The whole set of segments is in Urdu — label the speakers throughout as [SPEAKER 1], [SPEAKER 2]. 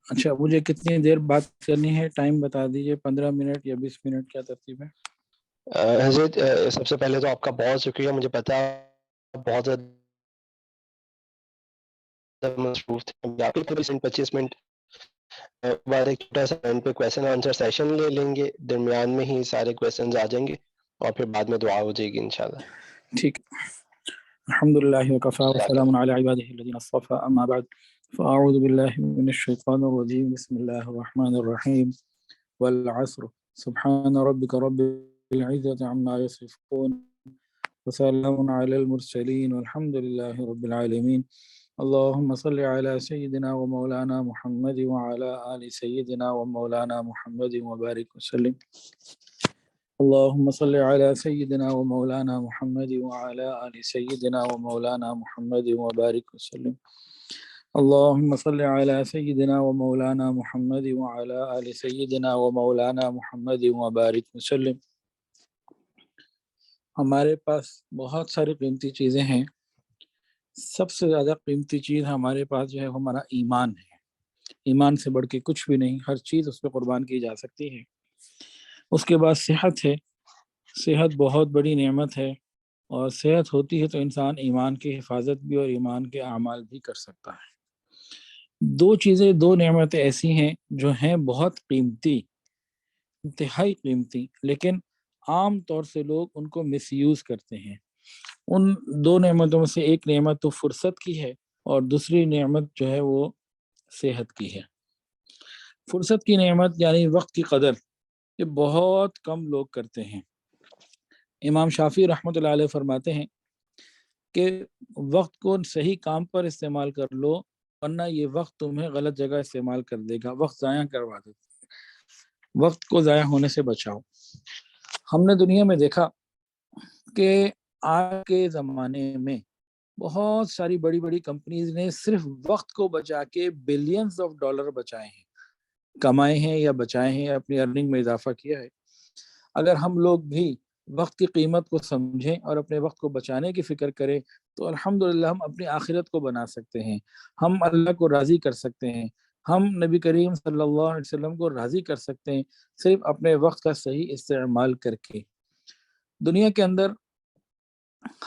[SPEAKER 1] اچھا، مجھے کتنی دیر بات کرنی ہے؟ ٹائم بتا دیجیے، 15 منٹ یا 20 منٹ، کیا ترتیب ہے؟
[SPEAKER 2] حضرت سب سے پہلے تو آپ کا بہت شکریہ، مجھے پتا ہے بہت زیادہ مصروف تھے۔ آپ 25 منٹ بعد ایک چھوٹا سا پہ کویشچن آنسر سیشن لے لیں گے، درمیان میں ہی سارے کویشچنز آ جائیں گے اور پھر بعد میں دعا ہو جائے گی انشاءاللہ۔
[SPEAKER 1] ٹھیک، الحمدللہ وکفا وسلام علی عبادہ الذین اصطفى، اما بعد فاعوذ باللہ من الشیطان الرجیم، بسم اللہ الرحمن الرحیم، والعصر سبحان ربک رب العزة عما یصفون وسلام علی المرسلین والحمد للہ رب العالمین۔ اللهم صل على سيدنا ومولانا محمد وعلى آل سيدنا ومولانا محمد وبارك وسلم۔ اللهم صل على سيدنا ومولانا محمد وعلى آل سيدنا ومولانا محمد وبارك وسلم۔ اللهم صل على سيدنا ومولانا محمد وعلى آل سيدنا ومولانا محمد وبارك وسلم۔ ہمارے پاس بہت ساری قیمتی چیزیں ہیں، سب سے زیادہ قیمتی چیز ہمارے پاس جو ہے ہمارا ایمان ہے۔ ایمان سے بڑھ کے کچھ بھی نہیں، ہر چیز اس پہ قربان کی جا سکتی ہے۔ اس کے بعد صحت ہے، صحت بہت بڑی نعمت ہے، اور صحت ہوتی ہے تو انسان ایمان کی حفاظت بھی اور ایمان کے اعمال بھی کر سکتا ہے۔ دو چیزیں، دو نعمتیں ایسی ہیں جو ہیں بہت قیمتی، انتہائی قیمتی، لیکن عام طور سے لوگ ان کو مس یوز کرتے ہیں۔ ان دو نعمتوں میں سے ایک نعمت تو فرصت کی ہے اور دوسری نعمت جو ہے وہ صحت کی ہے۔ فرصت کی نعمت یعنی وقت کی قدر، یہ بہت کم لوگ کرتے ہیں۔ امام شافعی رحمۃ اللہ علیہ فرماتے ہیں کہ وقت کو صحیح کام پر استعمال کر لو، ورنہ یہ وقت تمہیں غلط جگہ استعمال کر دے گا، وقت ضائع کروا دے گا۔ وقت کو ضائع ہونے سے بچاؤ۔ ہم نے دنیا میں دیکھا کہ آج کے زمانے میں بہت ساری بڑی بڑی کمپنیز نے صرف وقت کو بچا کے بلینز آف ڈالر بچائے ہیں، کمائے ہیں یا بچائے ہیں، یا اپنی ارننگ میں اضافہ کیا ہے۔ اگر ہم لوگ بھی وقت کی قیمت کو سمجھیں اور اپنے وقت کو بچانے کی فکر کریں تو الحمدللہ ہم اپنی آخرت کو بنا سکتے ہیں، ہم اللہ کو راضی کر سکتے ہیں، ہم نبی کریم صلی اللہ علیہ وسلم کو راضی کر سکتے ہیں، صرف اپنے وقت کا صحیح استعمال کر کے۔ دنیا کے اندر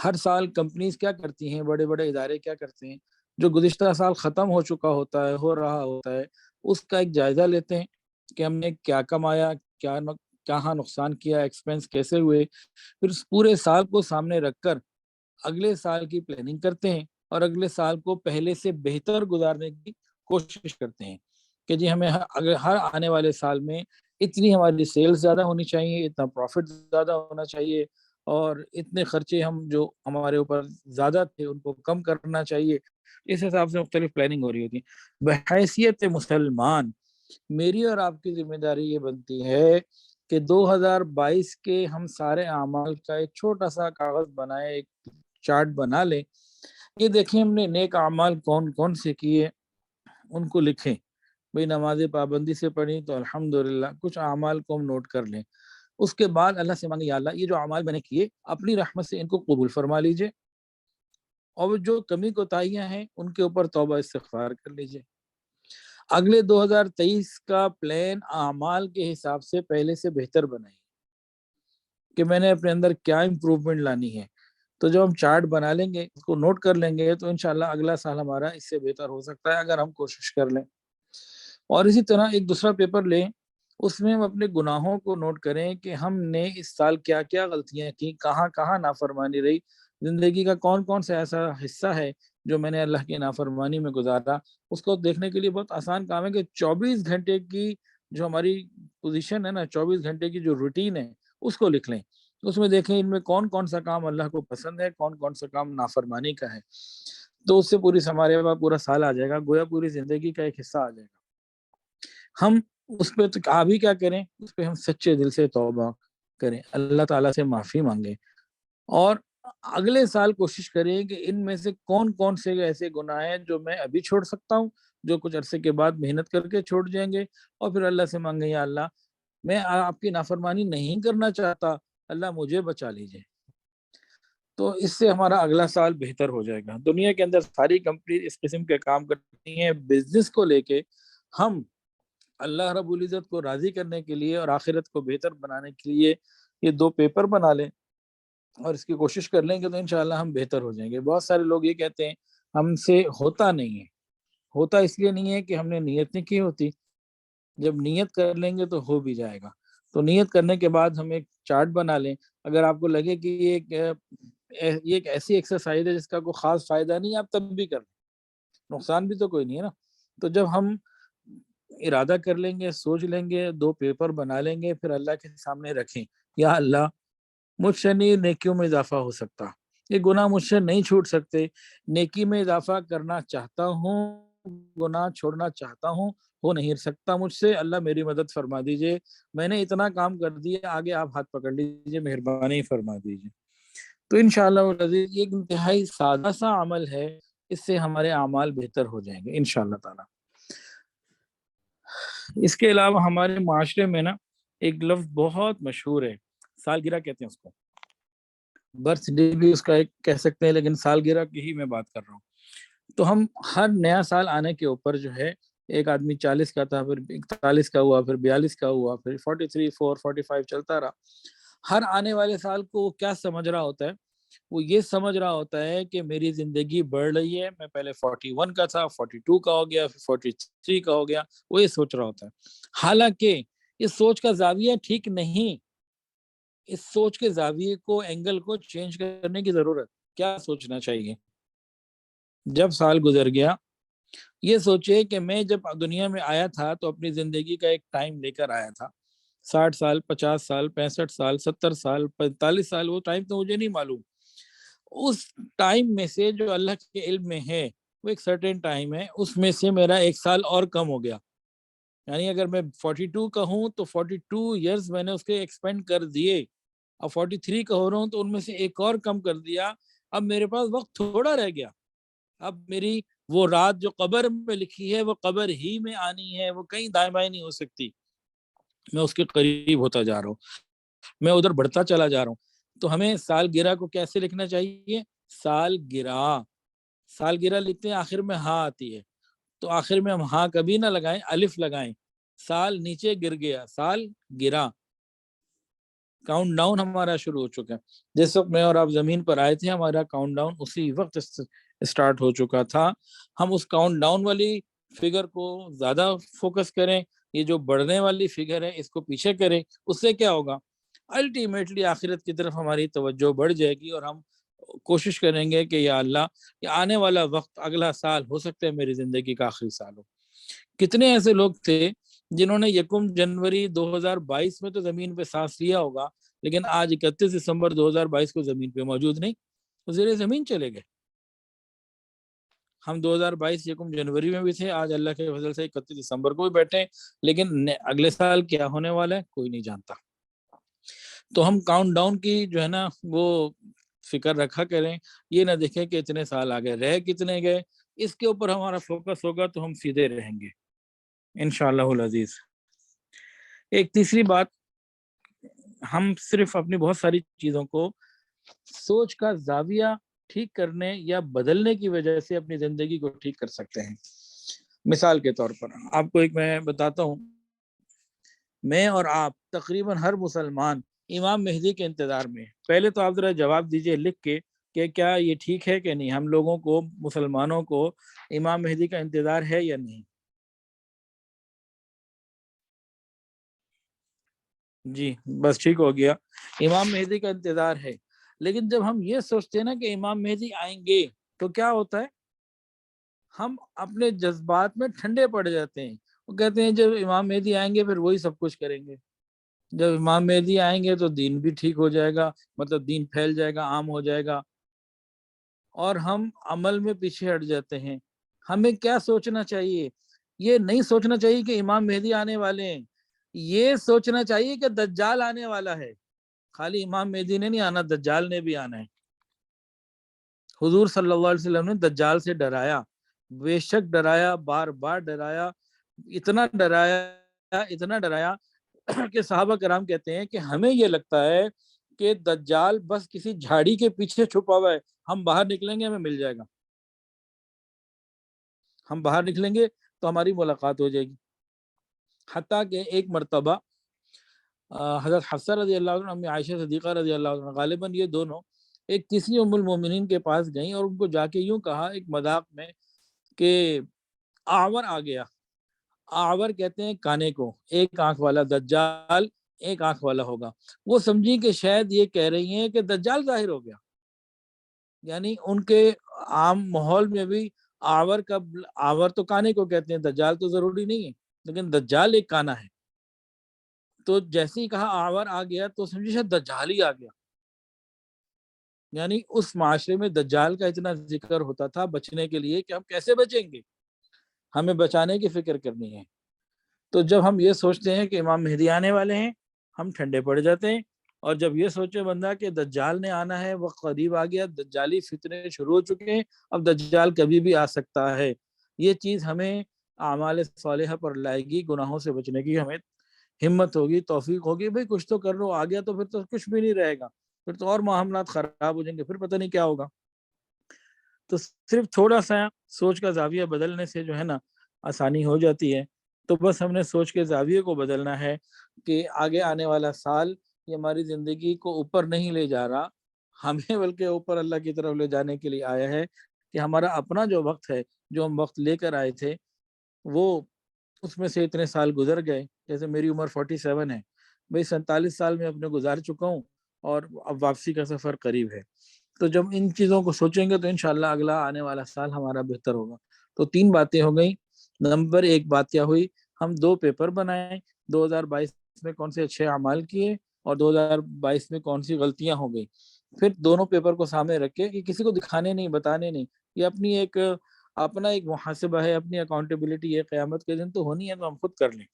[SPEAKER 1] ہر سال کمپنیز کیا کرتی ہیں، بڑے بڑے ادارے کیا کرتے ہیں، جو گزشتہ سال ختم ہو چکا ہوتا ہے، ہو رہا ہوتا ہے، اس کا ایک جائزہ لیتے ہیں کہ ہم نے کیا کمایا، کہاں نقصان کیا، ایکسپینس کیسے ہوئے، پھر اس پورے سال کو سامنے رکھ کر اگلے سال کی پلاننگ کرتے ہیں اور اگلے سال کو پہلے سے بہتر گزارنے کی کوشش کرتے ہیں کہ جی ہمیں ہر آنے والے سال میں اتنی ہماری سیلز زیادہ ہونی چاہیے، اتنا پروفٹ زیادہ ہونا چاہیے، اور اتنے خرچے ہم جو ہمارے اوپر زیادہ تھے ان کو کم کرنا چاہیے۔ اس حساب سے مختلف پلاننگ ہو رہی ہوتی ہے۔ بحیثیت مسلمان میری اور آپ کی ذمہ داری یہ بنتی ہے کہ 2022 کے ہم سارے اعمال کا ایک چھوٹا سا کاغذ بنائے، ایک چارٹ بنا لیں، یہ دیکھیں ہم نے نیک اعمال کون کون سے کیے، ان کو لکھیں۔ بھئی نماز پابندی سے پڑھی تو الحمدللہ کچھ اعمال کو ہم نوٹ کر لیں۔ اس کے بعد اللہ سے مانگیں، یا اللہ یہ جو اعمال میں نے کیے اپنی رحمت سے ان کو قبول فرما لیجئے، اور جو کمی کوتاہیاں ہیں ان کے اوپر توبہ استغفار کر لیجئے۔ اگلے 2023 کا پلان اعمال کے حساب سے پہلے سے بہتر بنائیں کہ میں نے اپنے اندر کیا امپروومنٹ لانی ہے۔ تو جب ہم چارٹ بنا لیں گے، اس کو نوٹ کر لیں گے، تو انشاءاللہ اگلا سال ہمارا اس سے بہتر ہو سکتا ہے اگر ہم کوشش کر لیں۔ اور اسی طرح ایک دوسرا پیپر لیں، اس میں ہم اپنے گناہوں کو نوٹ کریں کہ ہم نے اس سال کیا کیا غلطیاں کی، کہاں کہاں نافرمانی رہی، زندگی کا کون کون سا ایسا حصہ ہے جو میں نے اللہ کی نافرمانی میں گزارا۔ اس کو دیکھنے کے لیے بہت آسان کام ہے کہ 24 گھنٹے کی جو ہماری پوزیشن ہے نا، 24 گھنٹے کی جو روٹین ہے اس کو لکھ لیں۔ اس میں دیکھیں ان میں کون کون سا کام اللہ کو پسند ہے، کون کون سا کام نافرمانی کا ہے، تو اس سے پوری ہمارے پاس پورا سال آ جائے گا، گویا پوری زندگی کا ایک حصہ آ جائے گا۔ ہم اس پہ ابھی کیا کریں، اس پہ ہم سچے دل سے توبہ کریں، اللہ تعالیٰ سے معافی مانگیں، اور اگلے سال کوشش کریں کہ ان میں سے کون کون سے ایسے گناہ ہیں جو میں ابھی چھوڑ سکتا ہوں، جو کچھ عرصے کے بعد محنت کر کے چھوڑ جائیں گے، اور پھر اللہ سے مانگیں، یا اللہ میں آپ کی نافرمانی نہیں کرنا چاہتا، اللہ مجھے بچا لیجئے۔ تو اس سے ہمارا اگلا سال بہتر ہو جائے گا۔ دنیا کے اندر ساری کمپنی اس قسم کے کام کرتی ہیں بزنس کو لے کے، ہم اللہ رب العزت کو راضی کرنے کے لیے اور آخرت کو بہتر بنانے کے لیے یہ 2 پیپر بنا لیں اور اس کی کوشش کر لیں گے تو انشاءاللہ ہم بہتر ہو جائیں گے. بہت سارے لوگ یہ کہتے ہیں ہم سے ہوتا نہیں ہے. ہوتا اس لیے نہیں ہے کہ ہم نے نیت نہیں کی ہوتی. جب نیت کر لیں گے تو ہو بھی جائے گا. تو نیت کرنے کے بعد ہم ایک چارٹ بنا لیں. اگر آپ کو لگے کہ یہ ایک ایسی ایکسرسائز ہے جس کا کوئی خاص فائدہ نہیں، آپ تب بھی کر لیں، نقصان بھی تو کوئی نہیں ہے نا. تو جب ہم ارادہ کر لیں گے، سوچ لیں گے، 2 پیپر بنا لیں گے، پھر اللہ کے سامنے رکھیں، یا اللہ مجھ سے نہیں نیکیوں میں اضافہ ہو سکتا، یہ گناہ مجھ سے نہیں چھوٹ سکتے، نیکی میں اضافہ کرنا چاہتا ہوں، گناہ چھوڑنا چاہتا ہوں، ہو نہیں سکتا مجھ سے، اللہ میری مدد فرما دیجئے، میں نے اتنا کام کر دیا، آگے آپ ہاتھ پکڑ لیجئے، مہربانی فرما دیجئے. تو انشاءاللہ العزیز یہ ایک انتہائی سادہ سا عمل ہے، اس سے ہمارے اعمال بہتر ہو جائیں گے انشاءاللہ تعالی. اس کے علاوہ ہمارے معاشرے میں نا ایک لفظ بہت مشہور ہے، سالگرہ کہتے ہیں اس کو. برتھ ڈے بھی اس کا ایک کہہ سکتے ہیں، لیکن سالگرہ کی ہی میں بات کر رہا ہوں. تو ہم ہر نیا سال آنے کے اوپر جو ہے، ایک آدمی 40 کا تھا، پھر 41 کا ہوا، پھر 42 کا ہوا، پھر 43 4 45 چلتا رہا. ہر آنے والے سال کو وہ کیا سمجھ رہا ہوتا ہے؟ وہ یہ سمجھ رہا ہوتا ہے کہ میری زندگی بڑھ رہی ہے، میں پہلے 41 کا تھا، 42 کا ہو گیا، پھر 43 کا ہو گیا، وہ یہ سوچ رہا ہوتا ہے. حالانکہ اس سوچ کا زاویہ ٹھیک نہیں. اس سوچ کے زاویے کو، اینگل کو چینج کرنے کی ضرورت. کیا سوچنا چاہیے؟ جب سال گزر گیا، یہ سوچے کہ میں جب دنیا میں آیا تھا تو اپنی زندگی کا ایک ٹائم لے کر آیا تھا. 60 سال، 50 سال، 65 سال، 70 سال، 45 سال، وہ ٹائم تو مجھے نہیں معلوم. اس ٹائم میں سے جو اللہ کے علم میں ہے، وہ ایک سرٹن ٹائم ہے، اس میں سے میرا 1 سال اور کم ہو گیا. یعنی اگر میں 42 کا ہوں تو 42 ایئرز میں نے اس کے ایکسپینڈ کر دیے. اب 43 کا ہو رہا ہوں تو ان میں سے ایک اور کم کر دیا. اب میرے پاس وقت تھوڑا رہ گیا. اب میری وہ رات جو قبر میں لکھی ہے، وہ قبر ہی میں آنی ہے، وہ کہیں دائیں بائیں نہیں ہو سکتی. میں اس کے قریب ہوتا جا رہا ہوں، میں ادھر بڑھتا چلا جا رہا ہوں. تو ہمیں سالگرہ کو کیسے لکھنا چاہیے؟ سالگرہ. سالگرہ لکھتے ہیں، آخر میں ہاں آتی ہے، تو آخر میں ہم ہاں کبھی نہ لگائیں، الف لگائیں. سال نیچے گر گیا، سال گرا. کاؤنٹ ڈاؤن ہمارا شروع ہو چکا ہے. جس وقت میں اور آپ زمین پر آئے تھے، ہمارا کاؤنٹ ڈاؤن اسی وقت اسٹارٹ ہو چکا تھا. ہم اس کاؤنٹ ڈاؤن والی فگر کو زیادہ فوکس کریں. یہ جو بڑھنے والی فگر ہے، اس کو پیچھے کریں. اس سے کیا ہوگا؟ الٹیمیٹلی آخرت کی طرف ہماری توجہ بڑھ جائے گی، اور ہم کوشش کریں گے کہ یا اللہ، یہ آنے والا وقت، اگلا سال ہو سکتا ہے میری زندگی کا آخری سال ہو. کتنے ایسے لوگ تھے جنہوں نے 1 جنوری 2022 میں تو زمین پہ سانس لیا ہوگا، لیکن آج 31 دسمبر 2022 کو زمین پہ موجود نہیں، وہ زیر زمین چلے گئے. ہم 2022 1 جنوری میں بھی تھے، آج اللہ کے فضل سے 31 دسمبر کو بھی بیٹھے، لیکن اگلے سال کیا ہونے والا ہے کوئی نہیں جانتا. تو ہم کاؤنٹ ڈاؤن کی جو ہے نا وہ فکر رکھا کریں. یہ نہ دیکھیں کہ اتنے سال آگے رہ کتنے گئے. اس کے اوپر ہمارا فوکس ہوگا تو ہم سیدھے رہیں گے انشاءاللہ العزیز. ایک تیسری بات، ہم صرف اپنی بہت ساری چیزوں کو سوچ کا زاویہ ٹھیک کرنے یا بدلنے کی وجہ سے اپنی زندگی کو ٹھیک کر سکتے ہیں. مثال کے طور پر آپ کو ایک میں بتاتا ہوں. میں اور آپ، تقریباً ہر مسلمان امام مہدی کے انتظار میں. پہلے تو آپ ذرا جواب دیجئے لکھ کے کہ کیا یہ ٹھیک ہے کہ نہیں، ہم لوگوں کو، مسلمانوں کو امام مہدی کا انتظار ہے یا نہیں؟ جی بس ٹھیک ہو گیا، امام مہدی کا انتظار ہے. لیکن جب ہم یہ سوچتے ہیں نا کہ امام مہدی آئیں گے، تو کیا ہوتا ہے؟ ہم اپنے جذبات میں ٹھنڈے پڑ جاتے ہیں. وہ کہتے ہیں جب امام مہدی آئیں گے پھر وہی سب کچھ کریں گے. جب امام مہدی آئیں گے تو دین بھی ٹھیک ہو جائے گا، مطلب دین پھیل جائے گا، عام ہو جائے گا، اور ہم عمل میں پیچھے ہٹ جاتے ہیں. ہمیں کیا سوچنا چاہیے؟ یہ نہیں سوچنا چاہیے کہ امام مہدی آنے والے ہیں، یہ سوچنا چاہیے کہ دجال آنے والا ہے. خالی امام مہدی نے نہیں آنا، دجال نے بھی آنا ہے. حضور صلی اللہ علیہ وسلم نے دجال سے ڈرایا، بے شک ڈرایا، بار بار ڈرایا، اتنا ڈرایا کہ صحابہ کرام کہتے ہیں کہ ہمیں یہ لگتا ہے کہ دجال بس کسی جھاڑی کے پیچھے چھپا ہوا ہے، ہم باہر نکلیں گے ہمیں مل جائے گا. ہم باہر نکلیں گے تو ہماری ملاقات ہو جائے گی. حتیٰ کہ ایک مرتبہ حضرت حفصہ رضی اللہ عنہ، امی عائشہ صدیقہ رضی اللہ عنہ، غالباً یہ دونوں ایک تیسری ام المومنین کے پاس گئیں اور ان کو جا کے یوں کہا ایک مذاق میں کہ آور آ گیا۔ آور کہتے ہیں کانے کو، ایک آنکھ والا، دجال ایک آنکھ والا ہوگا۔ وہ سمجھی کہ شاید یہ کہہ رہی ہیں کہ دجال ظاہر ہو گیا، یعنی ان کے عام ماحول میں بھی آور کا، آور تو کانے کو کہتے ہیں، دجال تو ضروری نہیں ہے، لیکن دجال ایک کانا ہے۔ تو جیسے ہی کہا آور آ گیا تو سمجھے شاید دجال ہی آ گیا، یعنی اس معاشرے میں دجال کا اتنا ذکر ہوتا تھا بچنے کے لیے کہ ہم کیسے بچیں گے، ہمیں بچانے کی فکر کرنی ہے۔ تو جب ہم یہ سوچتے ہیں کہ امام مہدی آنے والے ہیں، ہم ٹھنڈے پڑ جاتے ہیں، اور جب یہ سوچے بندہ کہ دجال نے آنا ہے، وقت قریب آ گیا، دجالی فتنے شروع ہو چکے ہیں، اب دجال کبھی بھی آ سکتا ہے، یہ چیز ہمیں اعمال صالحہ پر لائے گی، گناہوں سے بچنے کی ہمیں ہمت ہوگی، توفیق ہوگی۔ بھئی کچھ تو کر لو، آ گیا تو پھر تو کچھ بھی نہیں رہے گا، پھر تو اور معاملات خراب ہو جائیں گے، پھر پتہ نہیں کیا ہوگا۔ تو صرف تھوڑا سا سوچ کا زاویہ بدلنے سے جو ہے نا آسانی ہو جاتی ہے۔ تو بس ہم نے سوچ کے زاویے کو بدلنا ہے کہ آگے آنے والا سال یہ ہماری زندگی کو اوپر نہیں لے جا رہا، ہمیں بلکہ اوپر اللہ کی طرف لے جانے کے لیے آیا ہے، کہ ہمارا اپنا جو وقت ہے، جو ہم وقت لے کر آئے تھے، وہ اس میں سے اتنے سال گزر گئے۔ جیسے میری عمر 47 ہے، میں 47 سال میں اپنے گزار چکا ہوں، اور اب واپسی کا سفر قریب ہے۔ تو جب ان چیزوں کو سوچیں گے تو انشاءاللہ اگلا آنے والا سال ہمارا بہتر ہوگا۔ تو 3 باتیں ہو گئیں۔ نمبر 1 بات کیا ہوئی، ہم 2 پیپر بنائیں، 2022 میں کون سے اچھے اعمال کیے اور 2022 میں کون سی غلطیاں ہو گئی۔ پھر دونوں پیپر کو سامنے رکھ کے، کہ کسی کو دکھانے نہیں، بتانے نہیں، یہ اپنی ایک اپنا ایک محاسبہ ہے، اپنی اکاؤنٹیبلٹی ہے، قیامت کے دن تو ہونی ہے، تو ہم خود کر لیں۔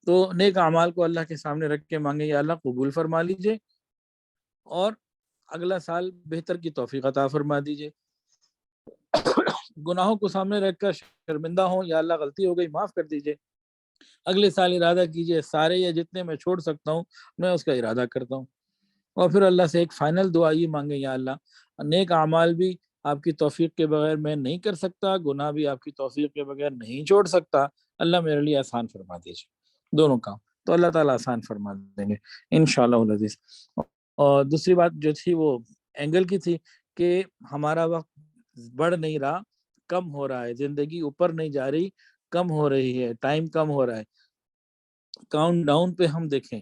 [SPEAKER 1] تو نیک اعمال کو اللہ کے سامنے رکھ کے مانگے، یا اللہ قبول فرما لیجئے، اور اگلا سال بہتر کی توفیق عطا فرما دیجئے۔ گناہوں کو سامنے رکھ کر شرمندہ ہوں، یا اللہ غلطی ہو گئی معاف کر دیجئے، اگلے سال ارادہ کیجئے سارے یا جتنے میں چھوڑ سکتا ہوں میں اس کا ارادہ کرتا ہوں، اور پھر اللہ سے ایک فائنل دعا یہ مانگے، یا اللہ نیک اعمال بھی آپ کی توفیق کے بغیر میں نہیں کر سکتا، گناہ بھی آپ کی توفیق کے بغیر نہیں چھوڑ سکتا، اللہ میرے لیے آسان فرما دیجئے دونوں کام۔ تو اللہ تعالیٰ آسان فرما دیں گے انشاءاللہ العزیز۔ اور دوسری بات جو تھی وہ اینگل کی تھی کہ ہمارا وقت بڑھ نہیں رہا، کم ہو رہا ہے، زندگی اوپر نہیں جا رہی، کم ہو رہی ہے، ٹائم کم ہو رہا ہے۔ کاؤنٹ ڈاؤن پہ ہم دیکھیں،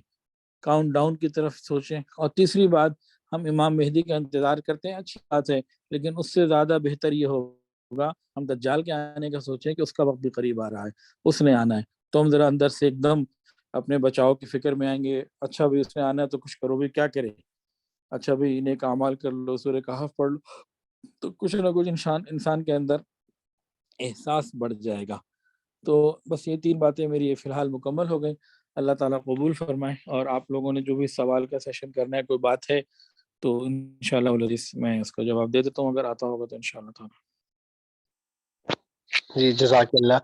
[SPEAKER 1] کاؤنٹ ڈاؤن کی طرف سوچیں۔ اور تیسری بات، ہم امام مہدی کا انتظار کرتے ہیں، اچھی بات ہے، لیکن اس سے زیادہ بہتر یہ ہوگا ہم دجال کے آنے کا سوچیں کہ اس کا وقت بھی قریب آ رہا ہے، اس نے آنا ہے۔ تو ہم ذرا اندر سے ایک دم اپنے بچاؤ کی فکر میں آئیں گے، اچھا بھی اس نے آنا ہے تو کچھ کرو، بھی کیا کرے، اچھا بھی نیک اعمال کر لو، سورہ کہف پڑھ لو، تو کچھ نہ کچھ انسان کے اندر احساس بڑھ جائے گا۔ تو بس یہ 3 باتیں میری فی الحال مکمل ہو گئیں۔ اللہ تعالیٰ قبول فرمائے، اور آپ لوگوں نے جو بھی سوال کا سیشن کرنا ہے، کوئی بات ہے تو انشاءاللہ العزیز میں اس کا جواب دے دیتا ہوں، اگر آتا ہوگا تو انشاءاللہ تعالیٰ۔
[SPEAKER 2] جی جزاک اللہ۔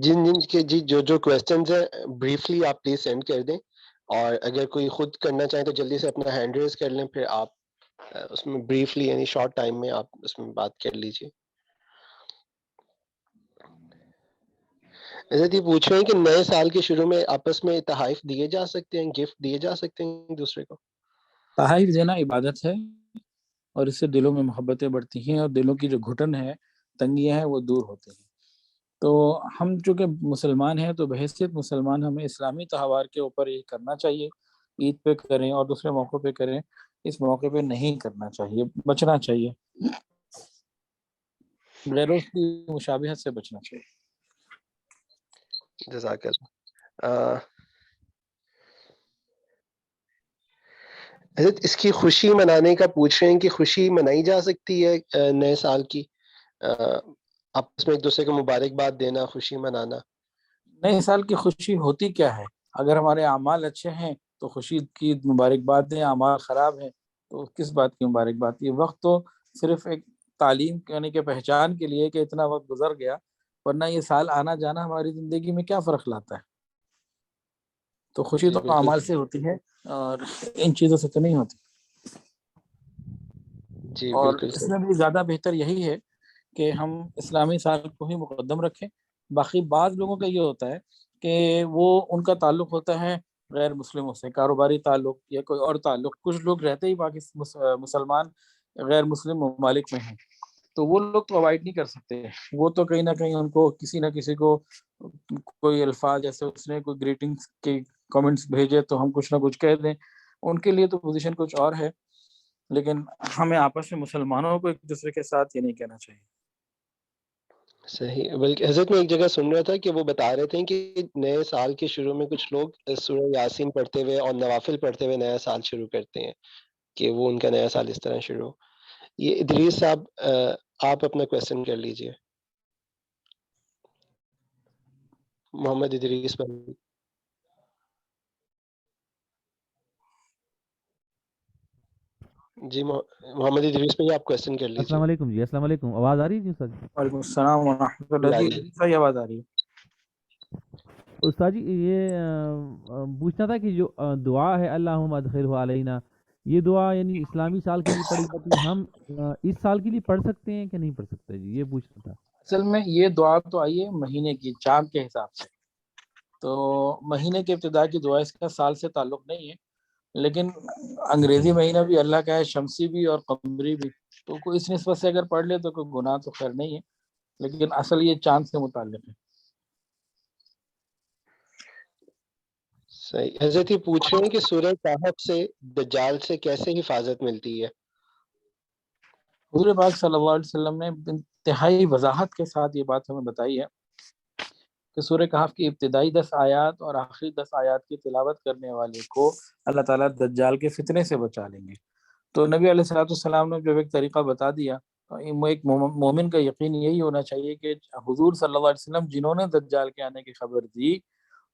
[SPEAKER 2] جن کے جو کویسچنز ہیں بریفلی آپ پلیز سینڈ کر دیں، اور اگر کوئی خود کرنا چاہیں تو جلدی سے اپنا ہینڈ ریز کر لیں، پھر آپ اس میں بریفلی یعنی شارٹ ٹائم میں آپ اس میں بات کر لیجیے۔ حضرت یہ پوچھ رہے ہیں کہ نئے سال کے شروع میں آپس میں تحائف دیے جا سکتے ہیں، گفٹ دیے جا سکتے ہیں ایک دوسرے کو؟
[SPEAKER 1] تحائف دینا عبادت ہے، اور اس سے دلوں میں محبتیں بڑھتی ہیں، اور دلوں کی جو گھٹن ہے، تنگیاں ہیں، وہ دور ہوتی ہیں۔ تو ہم چونکہ مسلمان ہیں تو بحیثیت مسلمان ہمیں اسلامی تہوار کے اوپر یہ کرنا چاہیے، عید پہ کریں اور دوسرے موقع پہ کریں، اس موقع پہ نہیں کرنا چاہیے، بچنا چاہیے، غیروں کی مشابہت سے بچنا چاہیے۔
[SPEAKER 2] جزاک اللہ۔ حضرت اس کی خوشی منانے کا پوچھ رہے ہیں کہ خوشی منائی جا سکتی ہے نئے سال کی، آپس میں ایک دوسرے کو مبارکباد دینا، خوشی منانا؟
[SPEAKER 1] نئے سال کی خوشی ہوتی کیا ہے؟ اگر ہمارے اعمال اچھے ہیں تو خوشی کی مبارکباد دیں، اعمال خراب ہیں تو کس بات کی مبارکباد؟ یہ وقت تو صرف ایک تعلیم یعنی کہ پہچان کے لیے کہ اتنا وقت گزر گیا، ورنہ یہ سال آنا جانا ہماری زندگی میں کیا فرق لاتا ہے؟ تو خوشی
[SPEAKER 2] جی
[SPEAKER 1] تو
[SPEAKER 2] بالکل
[SPEAKER 1] اعمال سے ہوتی ہے، اور ان چیزوں سے تو نہیں ہوتی۔
[SPEAKER 2] جی
[SPEAKER 1] اور
[SPEAKER 2] بالکل
[SPEAKER 1] اس
[SPEAKER 2] صحیح۔
[SPEAKER 1] میں بھی زیادہ بہتر یہی ہے کہ ہم اسلامی سال کو ہی مقدم رکھیں، باقی بعض لوگوں کا یہ ہوتا ہے کہ وہ ان کا تعلق ہوتا ہے غیر مسلموں سے، کاروباری تعلق یا کوئی اور تعلق. کچھ لوگ رہتے ہی مسلمان غیر مسلم ممالک میں ہیں، تو وہ لوگ تو اوائڈ نہیں کر سکتے. وہ تو کہیں نہ کہیں ان کو کسی نہ کسی کو کوئی الفاظ، جیسے اس نے کوئی گریٹنگس کے کامنٹس بھیجے تو ہم کچھ نہ کچھ کہہ دیں. ان کے لیے تو پوزیشن کچھ اور ہے، لیکن ہمیں آپس میں مسلمانوں کو ایک دوسرے کے ساتھ یہ نہیں کہنا چاہیے.
[SPEAKER 2] صحیح. بلکہ حضرت میں ایک جگہ سن رہا تھا کہ وہ بتا رہے تھے کہ نئے سال کے شروع میں کچھ لوگ سورہ یاسین پڑھتے ہوئے اور نوافل پڑھتے ہوئے نیا سال شروع کرتے ہیں، کہ وہ ان کا نیا سال اس طرح شروع ہو. یہ ادریس صاحب، آپ اپنا کویسچن کر لیجئے. محمد ادریس بھائی. جی محمد ادریس بھائی، آپ کویسچن کر لیجئے.
[SPEAKER 3] السلام علیکم جی. السلام علیکم. آواز آ رہی ہے جی استاد جی؟
[SPEAKER 1] وعلیکم السلام ورحمۃ اللہ. جی صحیح آواز آ رہی ہے.
[SPEAKER 3] استاد جی یہ پوچھنا تھا کہ جو دعا ہے اللہم ادخلہ علینا، یہ دعا یعنی اسلامی سال کے لیے پڑھی جاتی ہے، ہم اس سال کے لیے پڑھ سکتے ہیں کہ نہیں پڑھ سکتے جی؟ یہ پوچھنا تھا.
[SPEAKER 1] اصل میں یہ دعا تو آئی ہے مہینے کی چاند کے حساب سے، تو مہینے کے ابتدا کی دعا، اس کا سال سے تعلق نہیں ہے. لیکن انگریزی مہینہ بھی اللہ کا ہے، شمسی بھی اور قمری بھی، تو کوئی اس نسبت سے اگر پڑھ لے تو کوئی گناہ تو خیر نہیں ہے، لیکن اصل یہ چاند سے متعلق ہے.
[SPEAKER 2] صحیح. حضرت یہ پوچھ رہے ہیں کہ سورہ کہف سے دجال سے کیسے حفاظت ملتی ہے؟
[SPEAKER 1] حضور پاک صلی اللہ علیہ وسلم نے انتہائی وضاحت کے ساتھ یہ بات ہمیں بتائی ہے کہ سورہ کہف کی ابتدائی 10 آیات اور آخری 10 آیات کی تلاوت کرنے والے کو اللہ تعالیٰ دجال کے فتنے سے بچا لیں گے. تو نبی علیہ الصلوۃ والسلام نے جو ایک طریقہ بتا دیا، ایک مومن کا یقین یہی ہونا چاہیے کہ حضور صلی اللہ علیہ وسلم جنہوں نے دجال کے آنے کی خبر دی،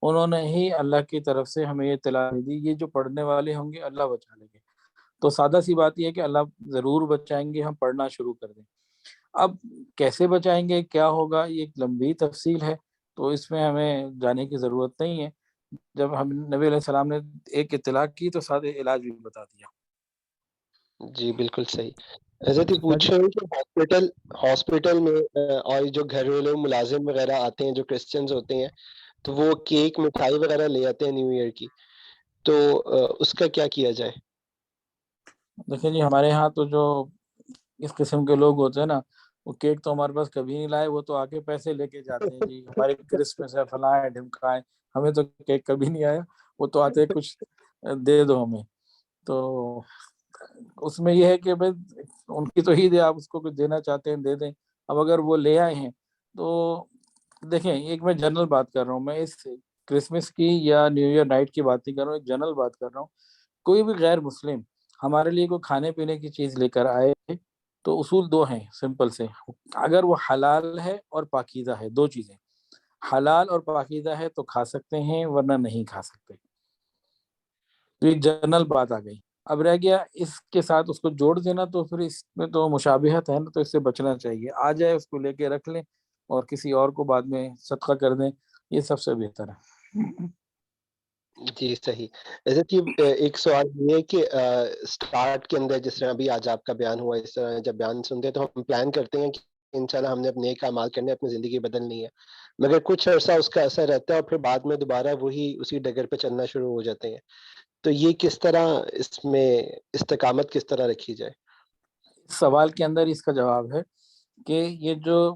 [SPEAKER 1] انہوں نے ہی اللہ کی طرف سے ہمیں یہ اطلاع دی، یہ جو پڑھنے والے ہوں گے اللہ بچا لیں گے. تو سادہ سی بات یہ ہے کہ اللہ ضرور بچائیں گے، ہم پڑھنا شروع کر دیں. اب کیسے بچائیں گے، کیا ہوگا، یہ ایک لمبی تفصیل ہے، تو اس میں ہمیں جانے کی ضرورت نہیں ہے. جب ہم نبی علیہ السلام نے ایک اطلاع کی تو سادہ علاج بھی بتا دیا.
[SPEAKER 2] جی بالکل صحیح. حضرت یہ
[SPEAKER 3] استاد
[SPEAKER 2] پوچھ
[SPEAKER 3] جی
[SPEAKER 2] رہے ہیں کہ ہاسپٹل میں اور جو گھریلو ملازم وغیرہ آتے ہیں جو کرسچنز ہوتے ہیں، تو وہ کیک مٹھائی وغیرہ لے آتے ہیں نیو ایئر کی، تو اس کا کیا کیا جائے؟
[SPEAKER 1] دیکھیں جی، ہمارے ہاں تو جو اس قسم کے لوگ ہوتے ہیں نا، وہ کیک تو ہمارے پاس کبھی نہیں لائے، وہ تو آگے پیسے لے کے جاتے ہیں جی ہمارے کرسمس ہے، فلاں ہے، ڈھمکا ہے. ہمیں تو کیک کبھی نہیں آیا، وہ تو آتے کچھ دے دو ہمیں. تو اس میں یہ ہے کہ بھائی ان کی تو عید ہے، آپ اس کو کچھ دینا چاہتے ہیں دے دیں. اب اگر وہ لے آئے ہیں تو دیکھیں، ایک میں جنرل بات کر رہا ہوں، میں اس کرسمس کی یا نیو ایئر نائٹ کی بات نہیں کر رہا ہوں، ایک جنرل بات کر رہا ہوں. کوئی بھی غیر مسلم ہمارے لیے کوئی کھانے پینے کی چیز لے کر آئے تو اصول 2 ہیں سمپل سے. اگر وہ حلال ہے اور پاکیزہ ہے، 2 چیزیں، حلال اور پاکیزہ ہے تو کھا سکتے ہیں، ورنہ نہیں کھا سکتے. تو ایک جنرل بات آ گئی. اب رہ گیا اس کے ساتھ اس کو جوڑ دینا، تو پھر اس میں تو مشابہت ہے نا، تو اس سے بچنا چاہیے. آ جائے اس کو لے کے رکھ لیں اور کسی اور کو بعد میں صدقہ کر دیں، یہ سب سے بہتر ہے.
[SPEAKER 2] جی صحیح. حضرت یہ ایک سوال یہ ہے کہ اسٹارٹ کے اندر جس طرح ابھی آج آپ کا بیان ہوا، اس طرح جب بیان سنتے ہیں تو ہم پلان کرتے ہیں کہ انشاءاللہ ہم نے اپنے نیک اعمال کرنے، اپنی زندگی بدلنی ہے، مگر کچھ عرصہ اس کا اثر رہتا ہے اور پھر بعد میں دوبارہ وہی اسی ڈگر پہ چلنا شروع ہو جاتے ہیں. تو یہ کس طرح اس میں استقامت کس طرح رکھی جائے؟
[SPEAKER 1] سوال کے اندر اس کا جواب ہے کہ یہ جو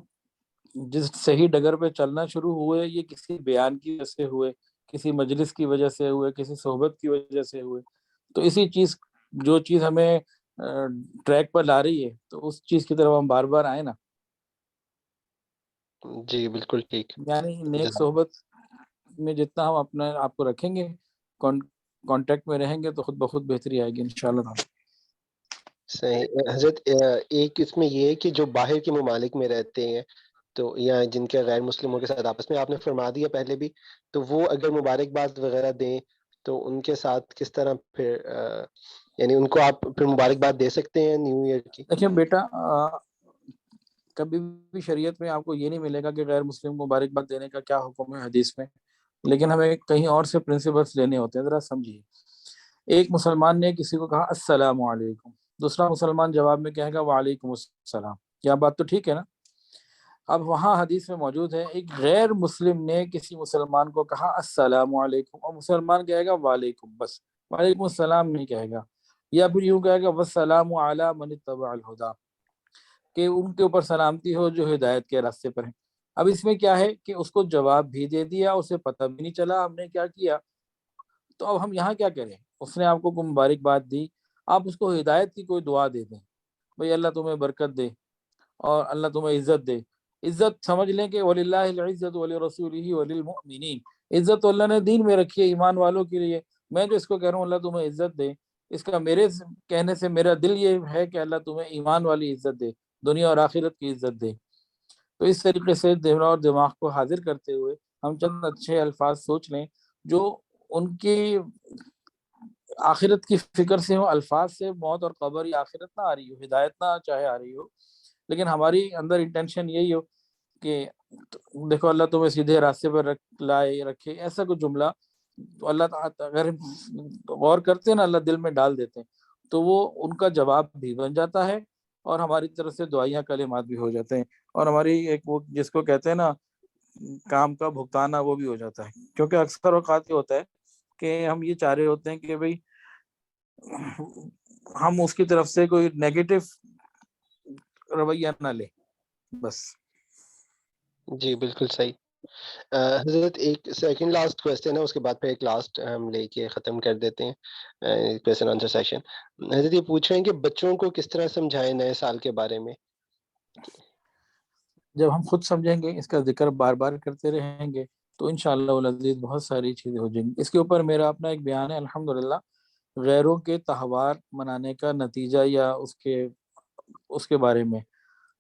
[SPEAKER 1] جس صحیح ڈگر پہ چلنا شروع ہوئے، یہ کسی بیان کی وجہ سے ہوئے، کسی مجلس کی وجہ سے ہوئے، کسی صحبت کی وجہ سے ہوئے. تو اسی چیز، جو چیز ہمیں ٹریک پر لا رہی ہے، تو اس چیز کی طرف ہم بار بار آئیں نا.
[SPEAKER 2] جی بالکل ٹھیک.
[SPEAKER 1] یعنی نیک
[SPEAKER 2] جزاک.
[SPEAKER 1] صحبت میں جتنا ہم اپنے آپ کو رکھیں گے، کانٹیکٹ میں رہیں گے، تو خود بخود بہتری آئے گی انشاءاللہ.
[SPEAKER 2] صحیح. حضرت ایک اس میں یہ ہے کہ جو باہر کے ممالک میں رہتے ہیں، تو یا جن کے غیر مسلموں کے ساتھ آپس میں آپ نے فرما دیا پہلے بھی، تو وہ اگر مبارکباد وغیرہ دیں تو ان کے ساتھ کس طرح پھر یعنی ان کو آپ پھر مبارکباد دے سکتے ہیں نیو ایئر کی؟
[SPEAKER 1] دیکھیں بیٹا، کبھی بھی شریعت میں آپ کو یہ نہیں ملے گا کہ غیر مسلم کو مبارکباد دینے کا کیا حکم ہے حدیث میں، لیکن ہمیں کہیں اور سے پرنسپلس لینے ہوتے ہیں. ذرا سمجھیے، ایک مسلمان نے کسی کو کہا السلام علیکم، دوسرا مسلمان جواب میں کہے گا وعلیکم السلام. کیا بات تو ٹھیک ہے نا؟ اب وہاں حدیث میں موجود ہے ایک غیر مسلم نے کسی مسلمان کو کہا السلام علیکم، اور مسلمان کہے گا وعلیکم، بس وعلیکم السلام نہیں کہے گا، یا پھر یوں کہے گا والسلام علی من اتبع الہدی، کہ ان کے اوپر سلامتی ہو جو ہدایت کے راستے پر ہیں۔ اب اس میں کیا ہے کہ اس کو جواب بھی دے دیا، اسے پتہ بھی نہیں چلا ہم نے کیا کیا، تو اب ہم یہاں کیا کریں؟ اس نے آپ کو کوئی مبارکباد دی، آپ اس کو ہدایت کی کوئی دعا دے دیں، بھئی اللہ تمہیں برکت دے اور اللہ تمہیں عزت دے۔ عزت سمجھ لیں کہ وَلِلَّهِ الْعِزَّةُ وَلِرَسُولِهِ وَلِلْمُؤْمِنِينَ، عزت تو اللہ نے دین میں رکھی ہے ایمان والوں کے لیے، میں جو اس کو کہہ رہا ہوں اللہ تمہیں عزت دے، اس کا میرے کہنے سے میرا دل یہ ہے کہ اللہ تمہیں ایمان والی عزت دے، دنیا اور آخرت کی عزت دے۔ تو اس طریقے سے دل اور دماغ کو حاضر کرتے ہوئے ہم چند اچھے الفاظ سوچ لیں جو ان کی آخرت کی فکر سے ہو، الفاظ سے موت اور قبر یا آخرت نہ آ رہی ہو، ہدایت نہ چاہے آ رہی ہو، لیکن ہماری اندر انٹینشن یہی ہو کہ دیکھو اللہ تمہیں سیدھے راستے پر لائے رکھے، ایسا کوئی جملہ تو اللہ تعالیٰ اگر غور کرتے ہیں نا اللہ دل میں ڈال دیتے ہیں تو وہ ان کا جواب بھی بن جاتا ہے اور ہماری طرف سے دعائیاں کلمات بھی ہو جاتے ہیں، اور ہماری ایک وہ جس کو کہتے ہیں نا کام کا بھگتانا وہ بھی ہو جاتا ہے، کیونکہ اکثر اوقات یہ ہوتا ہے کہ ہم یہ چاہ رہے ہوتے ہیں کہ بھئی ہم اس کی طرف سے کوئی نیگیٹو رویہ نہ لیں بس۔
[SPEAKER 2] جی بالکل صحیح۔ حضرت ایک سیکنڈ لاسٹ کویسچن ہے، اس کے بعد پھر ایک لاسٹ ہم لے کے ختم کر دیتے ہیں کویسچن آنسر سیشن۔ حضرت یہ پوچھ رہے ہیں کہ بچوں کو کس طرح سمجھائیں نئے سال کے بارے میں؟
[SPEAKER 1] جب ہم خود سمجھیں گے، اس کا ذکر بار بار کرتے رہیں گے تو انشاءاللہ العزیز بہت ساری چیزیں ہو جائیں گی۔ اس کے اوپر میرا اپنا ایک بیان ہے الحمدللہ، غیروں کے تہوار منانے کا نتیجہ یا اس کے بارے میں،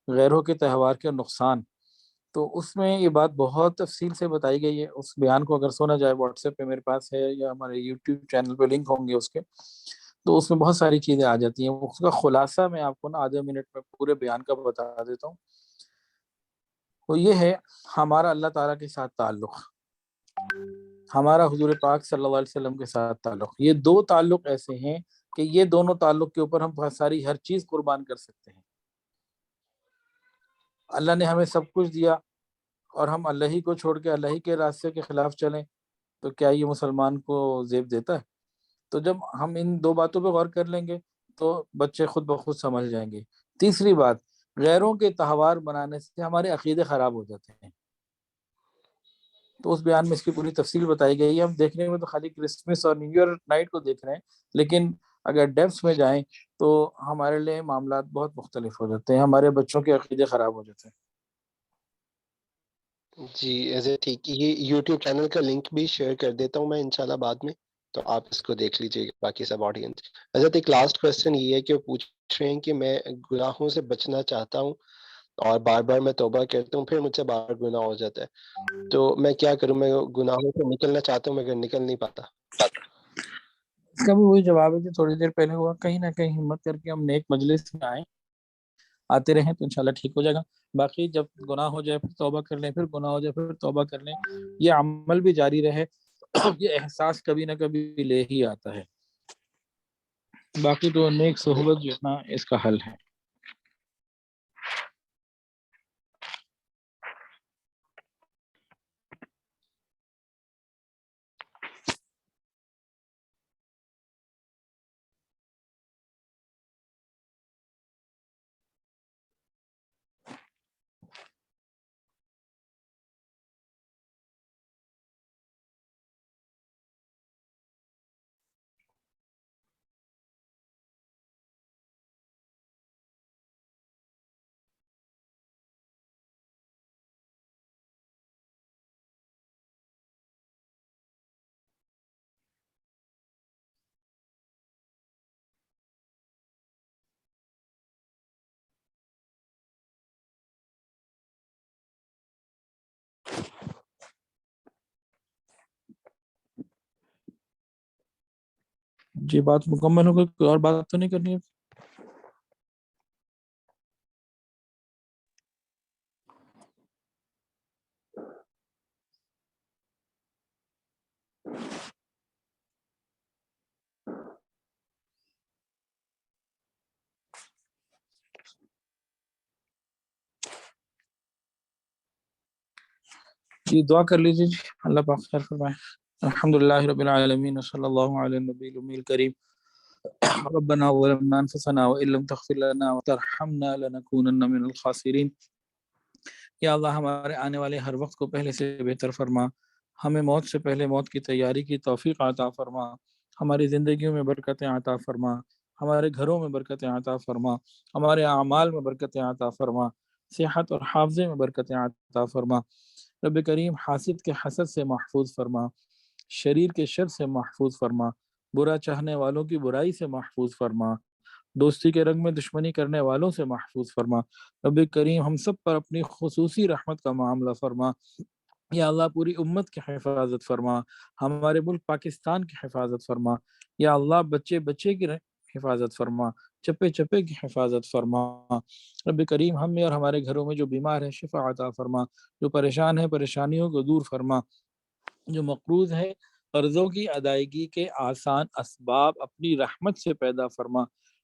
[SPEAKER 1] غیروں کے تہوار کے نقصان، تو اس میں یہ بات بہت تفصیل سے بتائی گئی ہے۔ اس بیان کو اگر سنا جائے واٹس ایپ پہ میرے پاس ہے یا ہمارے یوٹیوب چینل پہ لنک ہوں گے اس کے، تو اس میں بہت ساری چیزیں آ جاتی ہیں۔ اس کا خلاصہ میں آپ کو نا آدھے منٹ میں پورے بیان کا بتا دیتا ہوں۔ وہ یہ ہے ہمارا اللہ تعالیٰ کے ساتھ تعلق، ہمارا حضور پاک صلی اللہ علیہ وسلم کے ساتھ تعلق، یہ دو تعلق ایسے ہیں کہ یہ دونوں تعلق کے اوپر ہم بہت ساری ہر چیز قربان کر سکتے ہیں۔ اللہ نے ہمیں سب کچھ دیا اور ہم اللہ ہی کو چھوڑ کے اللہ ہی کے راستے کے خلاف چلیں تو کیا یہ مسلمان کو زیب دیتا ہے؟ تو جب ہم ان دو باتوں پہ غور کر لیں گے تو بچے خود بخود سمجھ جائیں گے۔ تیسری بات، غیروں کے تہوار بنانے سے ہمارے عقیدے خراب ہو جاتے ہیں، تو اس بیان میں اس کی پوری تفصیل بتائی گئی ہے۔ ہم دیکھنے میں تو خالی کرسمس اور نیو ایئر نائٹ کو دیکھ رہے ہیں، لیکن اگر ڈیپس میں جائیں تو ہمارے لیے معاملات بہت مختلف ہو جاتے ہیں، ہمارے بچوں کے عقیدے خراب ہو جاتے ہیں۔
[SPEAKER 2] جی ایسے ٹھیک، یہ یوٹیوب چینل کا لنک بھی شیئر کر دیتا ہوں میں انشاءاللہ بعد میں، تو آپ اس کو دیکھ لیجیے گا باقی سب آڈینس۔ حضرت ایک لاسٹ کویسچن یہ ہے کہ وہ پوچھ رہے ہیں کہ میں گناہوں سے بچنا چاہتا ہوں اور بار بار میں توبہ کرتا ہوں، پھر مجھ سے بار بار گناہ ہو جاتا ہے، تو میں کیا کروں؟ میں گناہوں سے نکلنا چاہتا ہوں مگر نکل نہیں پاتا۔
[SPEAKER 1] اس کا بھی وہی جواب ہے جو تھوڑی دیر پہلے ہوا، کہیں نہ کہیں ہمت کر کے ہم نیک مجلس میں آتے رہیں تو انشاءاللہ ٹھیک ہو جائے گا۔ باقی جب گناہ ہو جائے پھر توبہ کر لیں، پھر گناہ ہو جائے پھر توبہ کر لیں، یہ عمل بھی جاری رہے، یہ احساس کبھی نہ کبھی لے ہی آتا ہے۔ باقی تو نیک صحبت جو ہے نا اس کا حل ہے۔ جی بات مکمل ہو گئی، کوئی اور بات تو نہیں کرنی ہے؟ یہ دعا کر لیجیے جی، اللہ پاک خیر فرمائے۔ الحمدللہ رب العالمین صلی اللہ علیہ نبی الامی الکریم ربنا ظلمنا انفسنا وان لم تغفر لنا وترحمنا لنكونن من الخاسرین۔ یا اللہ ہمارے آنے والے ہر وقت کو پہلے سے بہتر فرما، ہمیں موت سے پہلے موت کی تیاری کی توفیق عطا فرما، ہماری زندگیوں میں برکتیں عطا فرما، ہمارے گھروں میں برکتیں عطا فرما، ہمارے اعمال میں برکتیں عطا فرما، صحت اور حافظے میں برکتیں عطا فرما۔ رب کریم حاسد کے حسد سے محفوظ فرما، شریر کے شر سے محفوظ فرما، برا چاہنے والوں کی برائی سے محفوظ فرما، دوستی کے رنگ میں دشمنی کرنے والوں سے محفوظ فرما۔ رب کریم ہم سب پر اپنی خصوصی رحمت کا معاملہ فرما۔ یا اللہ پوری امت کی حفاظت فرما، ہمارے ملک پاکستان کی حفاظت فرما۔ یا اللہ بچے بچے کی حفاظت فرما، چپے چپے کی حفاظت فرما۔ رب کریم ہم میں اور ہمارے گھروں میں جو بیمار ہے شفا عطا فرما، جو پریشان ہے پریشانیوں کو دور فرما، جو مقروض ہے قرضوں کی ادائیگی کے آسان اسباب اپنی رحمت سے پیدا فرما۔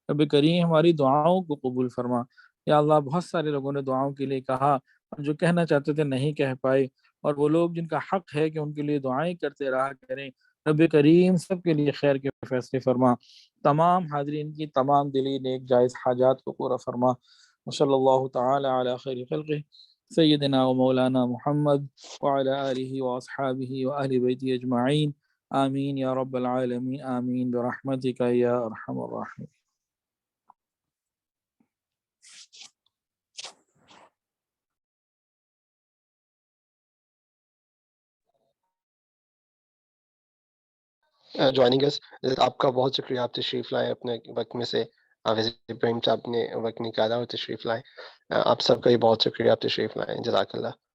[SPEAKER 1] رب کریم ہماری دعاؤں کو قبول فرما۔ یا اللہ بہت سارے لوگوں نے دعاؤں کے لیے کہا اور جو کہنا چاہتے تھے نہیں کہہ پائے، اور وہ لوگ جن کا حق ہے کہ ان کے لیے دعائیں کرتے رہا کریں، رب کریم سب کے لیے خیر کے فیصلے فرما، تمام حاضرین کی تمام دلی نیک جائز حاجات کو پورا فرما۔ وصلی اللہ تعالی علی خیر خلقہ سیدنا و مولانا محمد وعلی آلہ واصحابہ واہل بیتہ اجمعین، آمین یا رب العالمین، آمین برحمتک یا ارحم الراحمین۔
[SPEAKER 2] جوائننگ اس، آپ کا بہت شکریہ، آپ تشریف لائے اپنے وقت میں سے، حافظ ابراہیم صاحب نے وقت نکالا اور تشریف لائے، آپ سب کا ہی بہت شکریہ، آپ تشریف لائے، جزاک اللہ۔